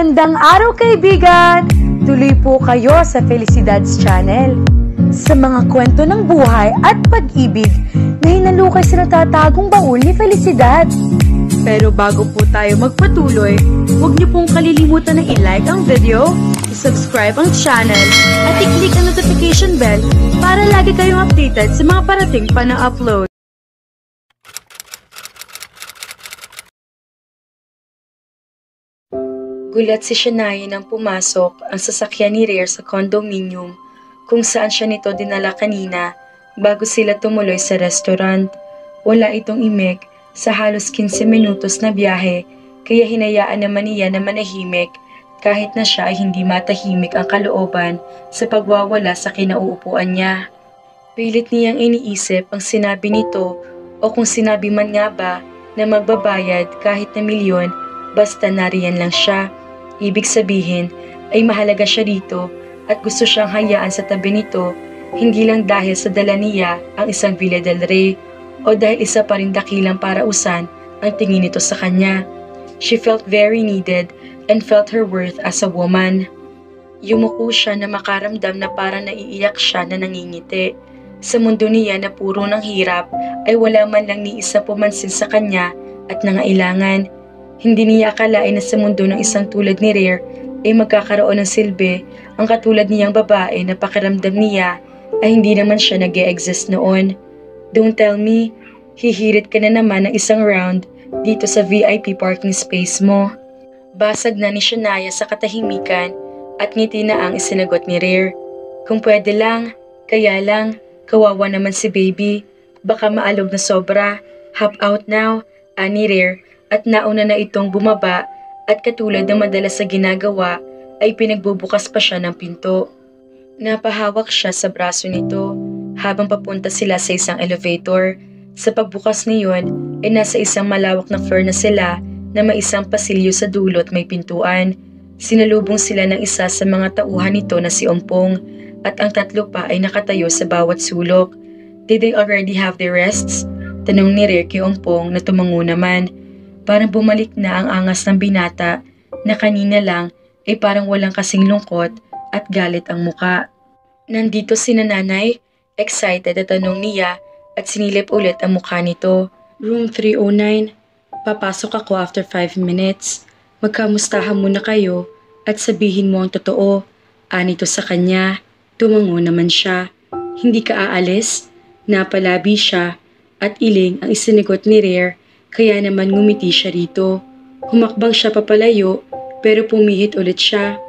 Magandang araw kaibigan! Tuloy po kayo sa Felicidad's Channel. Sa mga kwento ng buhay at pag-ibig na hinalukay sa natatagong baul ni Felicidad. Pero bago po tayo magpatuloy, huwag niyo pong kalilimutan na i-like ang video, i-subscribe ang channel, at i-click ang notification bell para lagi kayong updated sa mga parating pa na upload. Gulat si Shania nang pumasok ang sasakyan ni Rare sa condominium kung saan siya nito dinala kanina bago sila tumuloy sa restaurant. Wala itong imik sa halos 15 minutos na biyahe kaya hinayaan naman niya na manahimik kahit na siya ay hindi matahimik ang kalooban sa pagwawala sa kinauupuan niya. Pilit niyang iniisip ang sinabi nito o kung sinabi man nga ba na magbabayad kahit na milyon basta nariyan lang siya. Ibig sabihin ay mahalaga siya dito at gusto siyang hayaan sa tabi nito hindi lang dahil sa dala niya ang isang Villa del Rey o dahil isa pa rin dakilang parausan ang tingin nito sa kanya. She felt very needed and felt her worth as a woman. Yumuko siya na makaramdam na parang naiiyak siya na nangingiti. Sa mundo niya na puro ng hirap ay wala man lang ni isa pumansin sa kanya at nangailangan. Hindi niya akalain na sa mundo ng isang tulad ni Rare ay magkakaroon ng silbi ang katulad niyang babae na pakiramdam niya ay hindi naman siya nag-e-exist noon. Don't tell me, hihirit ka na naman ng isang round dito sa VIP parking space mo. Basag na ni Shania sa katahimikan at ngiti na ang isinagot ni Rare. Kung pwede lang, kaya lang, kawawa naman si baby. Baka maalog na sobra, hop out now, ani Rare. At nauna na itong bumaba at katulad ng madalas sa ginagawa ay pinagbubukas pa siya ng pinto. Napahawak siya sa braso nito habang papunta sila sa isang elevator. Sa pagbukas niyon ay nasa isang malawak na floor na sila na may isang pasilyo sa dulo at may pintuan. Sinalubong sila ng isa sa mga tauhan nito na si Ompong at ang tatlo pa ay nakatayo sa bawat sulok. Did they already have their rests? Tanong ni Rare kay Ompong na tumango naman. Parang bumalik na ang angas ng binata na kanina lang ay parang walang kasing lungkot at galit ang muka. Nandito si nanay, excited at tanong niya at sinilip ulit ang mukha nito. Room 309, papasok ako after 5 minutes. Magkamustahan muna kayo at sabihin mo ang totoo. Anito sa kanya, tumango naman siya. Hindi ka aalis? Napalabi siya at iling ang isinigot ni Rare. Kaya naman ngumiti siya rito. Humakbang siya papalayo pero pumihit ulit siya.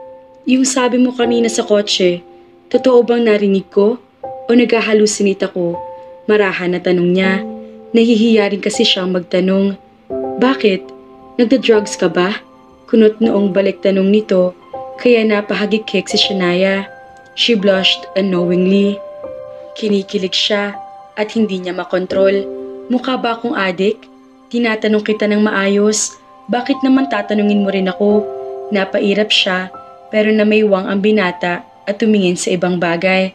Yung sabi mo kanina sa kotse, totoo bang narinig ko o naghahalusinate ako? Marahan na tanong niya. Nahihiya rin kasi siyang magtanong. Bakit? Nagda-drugs ka ba? Kunot noong balik tanong nito kaya napahagikik si Shania. She blushed unknowingly. Kinikilig siya at hindi niya makontrol. Mukha ba akong adik? Tinatanong kita ng maayos, bakit naman tatanungin mo rin ako? Napairap siya, pero namaywang ang binata at tumingin sa ibang bagay.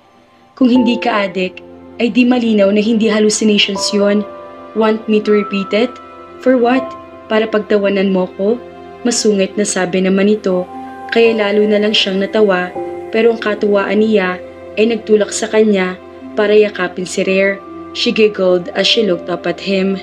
Kung hindi ka adik, ay di malinaw na hindi hallucinations yun. Want me to repeat it? For what? Para pagtawanan mo ko? Masungit na sabi naman ito, kaya lalo na lang siyang natawa, pero ang katuwaan niya ay nagtulak sa kanya para yakapin si Rare. She giggled as she looked up at him.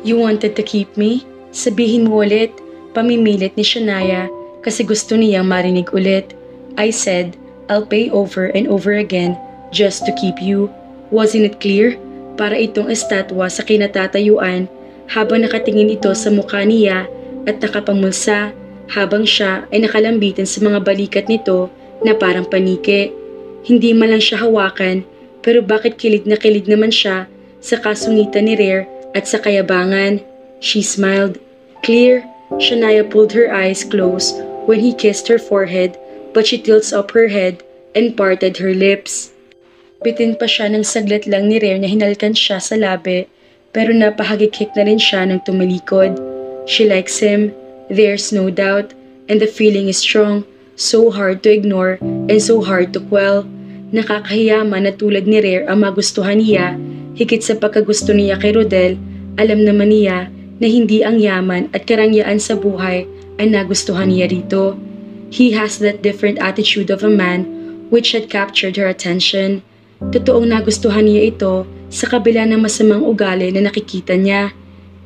You wanted to keep me? Sabihin mo ulit. Pamimilit ni Shania kasi gusto niyang marinig ulit. I said, I'll pay over and over again just to keep you. Wasn't it clear? Para itong estatwa sa kinatatayuan habang nakatingin ito sa mukha niya at nakapamulsa habang siya ay nakalambitan sa mga balikat nito na parang panike. Hindi man lang siya hawakan pero bakit kilig na kilid naman siya sa kasungitan ni Rare at sa kayabangan. She smiled. Clear, Shania pulled her eyes close when he kissed her forehead but she tilts up her head and parted her lips. Bitin pa siya ng saglit lang ni Rare na hinalkan siya sa labi pero napahagikik na rin siya nang tumalikod. She likes him, there's no doubt, and the feeling is strong, so hard to ignore and so hard to quell. Nakakahiyaman na tulad ni Rare ang magustuhan niya. Higit sa pagkagusto niya kay Rodel, alam naman niya na hindi ang yaman at karangyaan sa buhay ang nagustuhan niya rito. He has that different attitude of a man which had captured her attention. Totoong nagustuhan niya ito sa kabila ng masamang ugali na nakikita niya.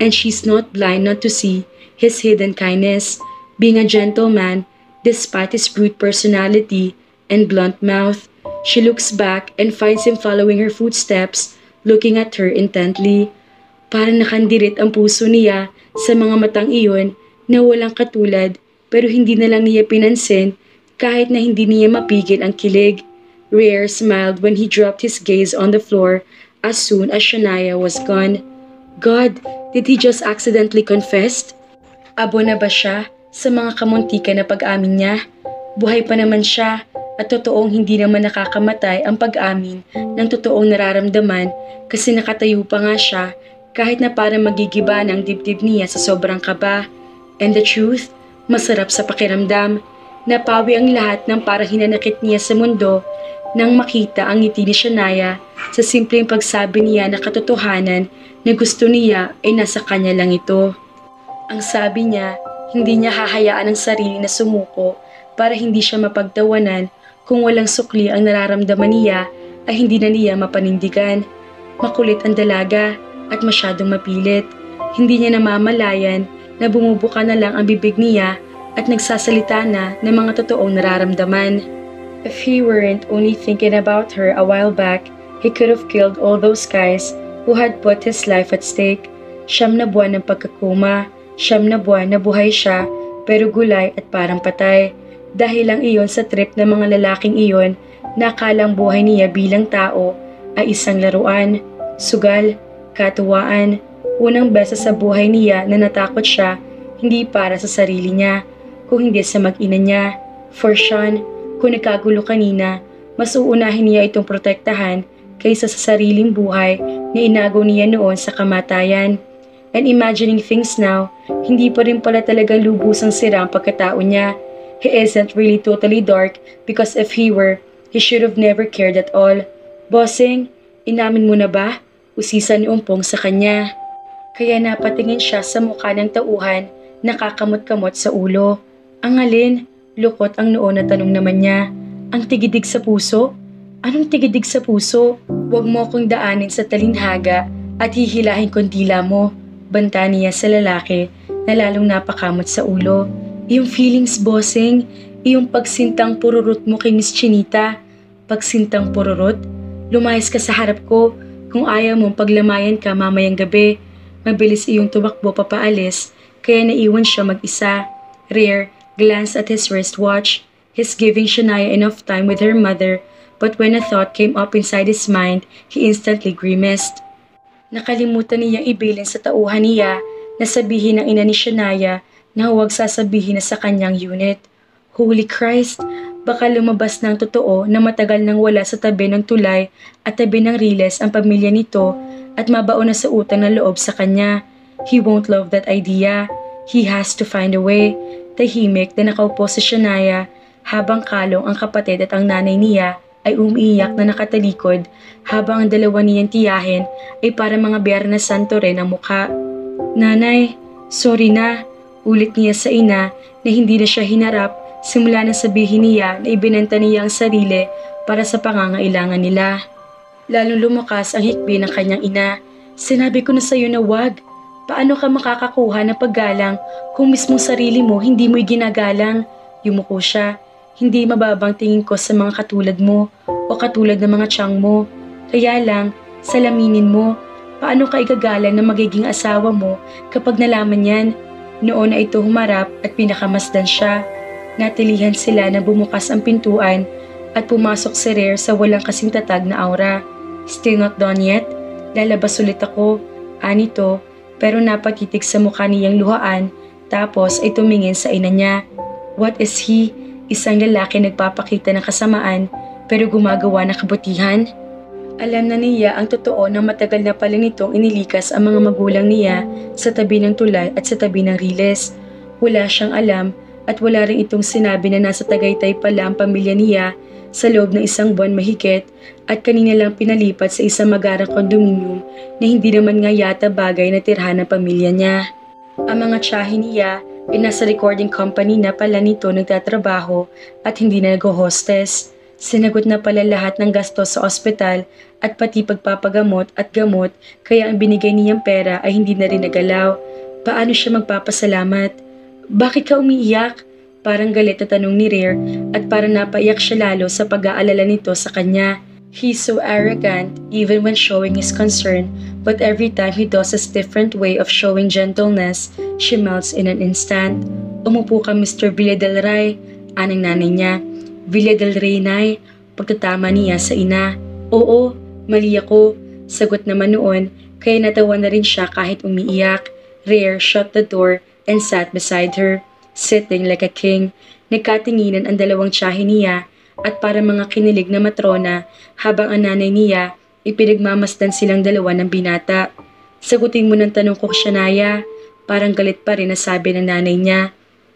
And she's not blind not to see his hidden kindness, being a gentleman despite his brute personality and blunt mouth. She looks back and finds him following her footsteps, looking at her intently. Parang nakandirit ang puso niya sa mga matang iyon na walang katulad pero hindi na lang niya pinansin kahit na hindi niya mapigil ang kilig. Rare smiled when he dropped his gaze on the floor as soon as Shania was gone. God, did he just accidentally confess? Abo na ba siya sa mga kamuntikan na pag-amin niya? Buhay pa naman siya at totoong hindi naman nakakamatay ang pag-amin ng totoong nararamdaman kasi nakatayo pa nga siya kahit na parang magigiba ng dibdib niya sa sobrang kaba. And the truth, masarap sa pakiramdam. Napawi ang lahat ng parang hinanakit niya sa mundo nang makita ang ngiti ni Shania sa simpleng pagsabi niya na katotohanan na gusto niya ay nasa kanya lang ito. Ang sabi niya, hindi niya hahayaan ang sarili na sumuko para hindi siya mapagtawanan kung walang sukli ang nararamdaman niya ay hindi na niya mapanindigan. Makulit ang dalaga at masyadong mapilit. Hindi niya namamalayan na bumubuka na lang ang bibig niya at nagsasalita na ng mga totoong nararamdaman. If he weren't only thinking about her a while back, he could have killed all those guys who had put his life at stake. 9 na buwan ng pagkakoma, 9 na buwan na buhay siya pero gulay at parang patay. Dahil lang iyon sa trip ng mga lalaking iyon na akalang buhay niya bilang tao ay isang laruan, sugal, katuwaan. Unang beses sa buhay niya na natakot siya hindi para sa sarili niya, kung hindi sa mag-ina niya. For Sean, kung nagkagulo kanina, mas uunahin niya itong protektahan kaysa sa sariling buhay na inago niya noon sa kamatayan. And imagining things now, hindi pa rin pala talaga lubusang sira ang pagkatao niya. He isn't really totally dark because if he were, he should have never cared at all. Bossing, inamin mo na ba? Usisan ni Umpong sa kanya. Kaya napatingin siya sa mukha ng tauhan, nakakamot-kamot sa ulo. Ang alin? Lukot ang noon na tanong naman niya. Ang tigidig sa puso? Anong tigidig sa puso? Huwag mo akong daanin sa talinhaga at hihilahin kong dila mo. Banta niya sa lalaki na lalong napakamot sa ulo. Iyong feelings, bossing. Iyong pagsintang pururot mo kay Miss Chinita. Pagsintang pururot? Lumayas ka sa harap ko. Kung ayaw mong paglamayan ka mamayang gabi. Mabilis iyong tumakbo papaalis, kaya naiwan siya mag-isa. Rare glanced at his wristwatch. He's giving Shania enough time with her mother, but when a thought came up inside his mind, he instantly grimaced. Nakalimutan niyang ibilin sa tauhan niya na sabihin ng ina ni Shania na huwag sasabihin na sa kanyang unit. Holy Christ! Baka lumabas ng totoo na matagal nang wala sa tabi ng tulay at tabi ng riles ang pamilya nito at mabaon na sa utang na loob sa kanya. He won't love that idea. He has to find a way. Tahimik na nakaupo si Shania habang kalong ang kapatid at ang nanay niya ay umiiyak na nakatalikod habang ang dalawa niyang tiyahin ay para mga biyar na santo rin ang mukha. Nanay, sorry na. Ulit niya sa ina na hindi na siya hinarap simula na sabihin niya na ibinenta niya ang sarili para sa pangangailangan nila. Lalong lumakas ang hikbi ng kanyang ina. Sinabi ko na sa iyo na wag. Paano ka makakakuha ng paggalang kung mismong sarili mo hindi mo'y ginagalang? Yumuko siya. Hindi mababang tingin ko sa mga katulad mo o katulad ng mga tiyang mo. Kaya lang, salaminin mo. Paano ka igagalang na magiging asawa mo kapag nalaman yan? Noon na ito humarap at pinakamasdan siya. Natilihan sila na bumukas ang pintuan at pumasok si Rare sa walang kasing tatag na aura. Still not done yet? Lalabas ulit ako. Anito, pero napatitig sa mukha niyang luhaan tapos ay tumingin sa ina niya. What is he? Isang lalaki nagpapakita ng kasamaan pero gumagawa ng kabutihan? Alam na niya ang totoo na matagal na pala nitong inilikas ang mga magulang niya sa tabi ng tulay at sa tabi ng riles. Wala siyang alam at wala rin itong sinabi na nasa Tagaytay pala ang pamilya niya sa loob ng 1 buwan mahigit at kanina lang pinalipat sa isang magarang kondominium na hindi naman nga yata bagay na tirhan ng pamilya niya. Ang mga tiyahin niya Nasa recording company na pala nito nagtatrabaho at hindi na nag-hostess. Sinagot na pala lahat ng gastos sa ospital at pati pagpapagamot at gamot kaya ang binigay niyang pera ay hindi na rin nagalaw. Paano siya magpapasalamat? Bakit ka umiiyak? Parang galit na tanong ni Rare at parang napaiyak siya lalo sa pag-aalala nito sa kanya. He's so arrogant even when showing his concern, but every time he does a different way of showing gentleness, she melts in an instant. Umupo ka Mr. Villa del Rey, anang nanay niya. Villa del Rey, Nay, pagtatama niya sa ina. Oo, mali ako, sagot naman noon, kaya natawa na rin siya kahit umiiyak. Rare shut the door and sat beside her, sitting like a king. Nagkatinginan ang dalawang tiyahin niya at para mga kinilig na matrona habang ang nanay niya ipinagmamasdan silang dalawa ng binata. Sagutin mo ng tanong ko, Shania, parang galit pa rin na sabi ng nanay niya.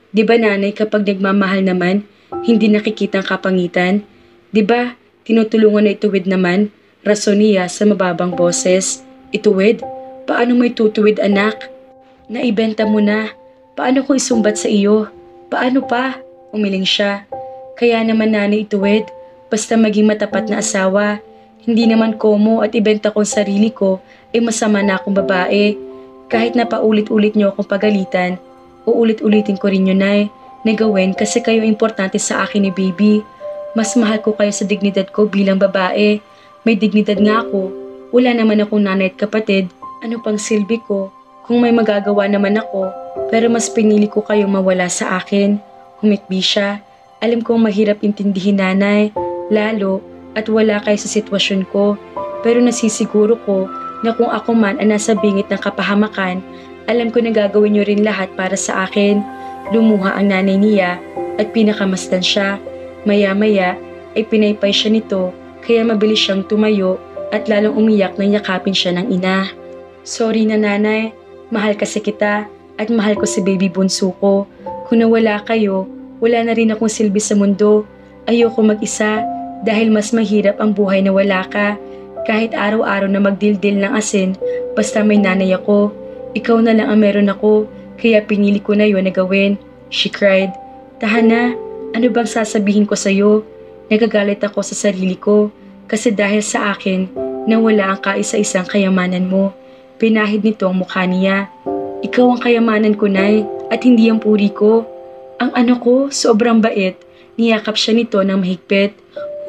Di ba nanay kapag nagmamahal naman, hindi nakikitang kapangitan? Di ba tinutulungan na ituwid naman? Rason niya sa mababang boses. Ituwid? Paano mo itutuwid anak? Naibenta mo na. Paano ko isumbat sa iyo? Paano pa? Umiling siya. Kaya naman nanay ituwid, basta maging matapat na asawa. Hindi naman komo at ibenta kong sarili ko ay masama na akong babae. Kahit na paulit-ulit niyo akong pagalitan, uulit-ulitin ko rin yun na gawin kasi kayo importante sa akin ni baby. Mas mahal ko kayo sa dignidad ko bilang babae. May dignidad nga ako. Wala naman akong nanay at kapatid. Ano pang silbi ko? Kung may magagawa naman ako, pero mas pinili ko kayong mawala sa akin. Humikbi siya. Alam kong mahirap intindihin nanay, lalo at wala kayo sa sitwasyon ko. Pero nasisiguro ko na kung ako man ang nasa bingit ng kapahamakan, alam ko na gagawin niyo rin lahat para sa akin. Lumuha ang nanay niya at pinakamasdan siya. Maya-maya ay pinaypay siya nito kaya mabilis siyang tumayo at lalong umiyak nang yakapin siya ng ina. Sorry na nanay, mahal kasi kita at mahal ko si baby bunso ko. Kung nawala kayo, wala na rin akong silbi sa mundo. Ayoko mag-isa dahil mas mahirap ang buhay na wala ka. Kahit araw-araw na magdildil ng asin, basta may nanay ako. Ikaw na lang ang meron ako. Kaya pinili ko na yun na gawin. She cried. Tahan na, ano bang sasabihin ko sa'yo? Nagagalit ako sa sarili ko kasi dahil sa akin, nawala ang kaisa-isang kayamanan mo. Pinahid nito ang mukha niya. Ikaw ang kayamanan ko, Nay, at hindi ang puri ko. Ang ano ko, sobrang bait. Niyakap siya nito ng mahigpit.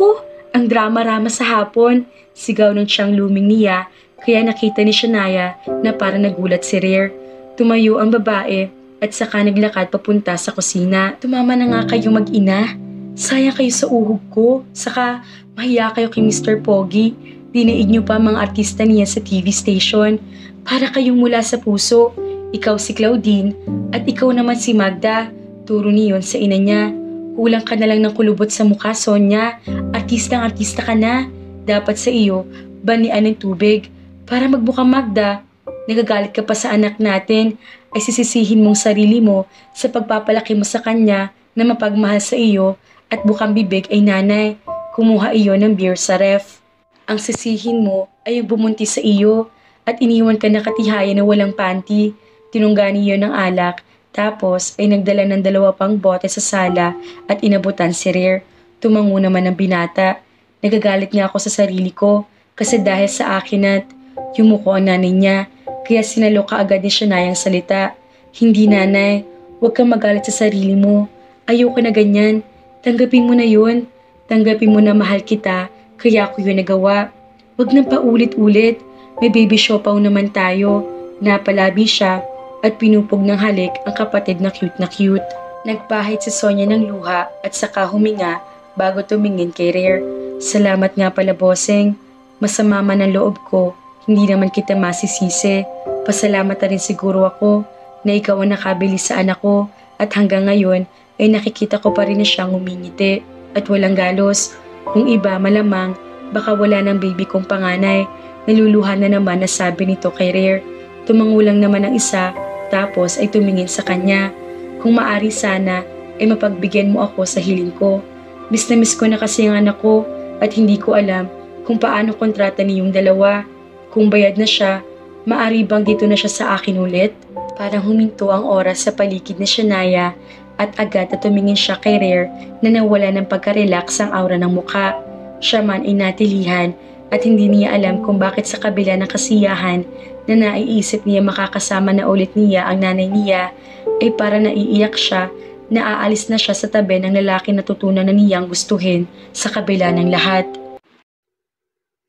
Oh, ang drama-rama sa hapon. Sigaw ng tiyang luming niya, kaya nakita ni Shania na parang nagulat si Rare. Tumayo ang babae at saka naglakad papunta sa kusina. Tumama na nga kayo mag-ina. Sayang kayo sa uhog ko. Saka mahiya kayo kay Mr. Pogi. Dinaig niyo pa mga artista niya sa TV station. Para kayong mula sa puso. Ikaw si Claudine at ikaw naman si Magda. Turo niyon sa ina niya. Kulang ka na lang ng kulubot sa mukha, Sonia. Artistang-artista ka na. Dapat sa iyo, banian ng tubig. Para magbukang Magda. Nagagalit ka pa sa anak natin, ay sisisihin mong sarili mo sa pagpapalaki mo sa kanya na mapagmahal sa iyo at bukang bibig ay nanay. Kumuha iyo ng beer sa ref. Ang sisihin mo ay yung bumunti sa iyo at iniwan ka na katihayan na walang panty. Tinungga niyo ng alak, tapos ay nagdala ng 2 pang bote sa sala at inabutan si Rare. Tumango naman ang binata. Nagagalit nga ako sa sarili ko kasi dahil sa akin at yumuko ang nanay niya. Kaya sinalo ka agad ni Shania ang salita. Hindi nanay, huwag kang magalit sa sarili mo. Ayoko na ganyan. Tanggapin mo na yun. Tanggapin mo na mahal kita, kaya ako yun nagawa. Huwag nang paulit-ulit. May baby siopaw naman tayo. Napalabi siya at pinupog ng halik ang kapatid na cute na cute. Nagpahid si Sonia ng luha at saka huminga bago tumingin kay Rare. Salamat nga pala, bossing. Masama man ang loob ko. Hindi naman kita masisisi. Pasalamat na rin siguro ako na ikaw ang nakabili sa anak ko at hanggang ngayon ay nakikita ko pa rin na siyang umingiti at walang galos. Kung iba malamang baka wala ng baby kong panganay. Naluluhan na naman na sabi nito kay Rare. Tumangulang naman ang isa tapos ay tumingin sa kanya. Kung maari sana ay mapagbigyan mo ako sa hiling ko. Miss na miss ko na kasi ang anak ko at hindi ko alam kung paano kontrata niyong dalawa. Kung bayad na siya, maari bang dito na siya sa akin ulit? Parang huminto ang oras sa paligid ni Shania at agad na tumingin siya kay Rare na nawala ng pagka-relax ang aura ng mukha. Siya man ay natilihan at hindi niya alam kung bakit sa kabila ng kasiyahan na naiisip niya makakasama na ulit niya ang nanay niya ay para naiiyak siya na aalis na siya sa tabi ng lalaki na tutunan na niyang gustuhin sa kabila ng lahat.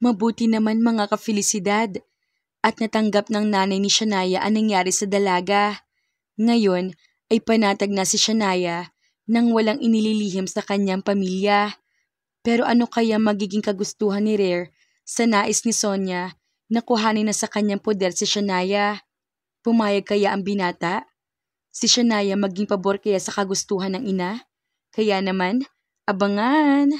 Mabuti naman mga kafelisidad at natanggap ng nanay ni Shania ang nangyari sa dalaga. Ngayon ay panatag na si Shania nang walang inililihim sa kanyang pamilya. Pero ano kaya magiging kagustuhan ni Rare sa nais ni Sonia na kuhanin na sa kanyang poder si Shania? Pumayag kaya ang binata? Si Shania maging pabor kaya sa kagustuhan ng ina? Kaya naman, abangan!